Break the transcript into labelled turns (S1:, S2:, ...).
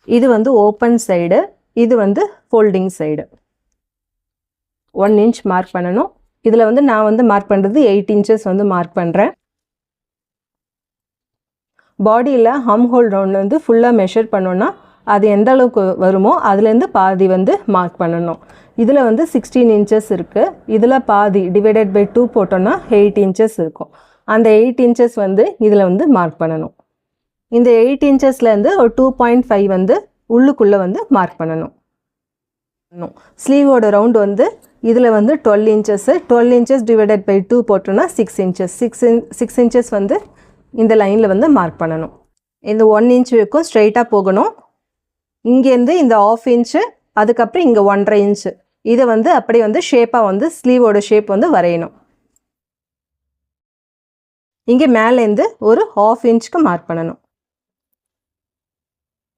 S1: இது வந்து open side, இது வந்து ஃபோல்டிங் சைடு. 1 inch மார்க் பண்ணணும். இதில் வந்து நான் வந்து மார்க் பண்ணுறது 8 inches வந்து மார்க் பண்ணுறேன். பாடியில் ஹம் ஹோல் ரவுண்ட் வந்து ஃபுல்லாக மெஷர் பண்ணோன்னா அது எந்த அளவுக்கு வருமோ அதுலேருந்து பாதி வந்து மார்க் பண்ணணும். இதில் வந்து 16 inches இருக்குது. இதில் பாதி டிவைடட் பை 2 போட்டோன்னா 8 inches இருக்கும். அந்த 8 inches வந்து இதில் வந்து மார்க் பண்ணணும். இந்த 8 inchesலேருந்து ஒரு 2.5 வந்து உள்ளுக்குள்ளே வந்து மார்க் பண்ணணும். ஸ்லீவோட ரவுண்ட் வந்து இதில் வந்து 12 inches. 12 inches டிவைடட் பை 2 போட்டோன்னா 6 inches. 6 inches வந்து இந்த லைனில் வந்து மார்க் பண்ணணும். இந்த 1 inch வரைக்கும் ஸ்ட்ரைட்டாக போகணும். இங்கேருந்து இந்த 1/2 inch, அதுக்கப்புறம் இங்கே 1.5 inch. இதை வந்து அப்படியே வந்து ஷேப்பாக வந்து ஸ்லீவோட ஷேப் வந்து வரையணும். இங்கே மேலேருந்து ஒரு 1/2 inchக்கு மார்க் பண்ணணும்.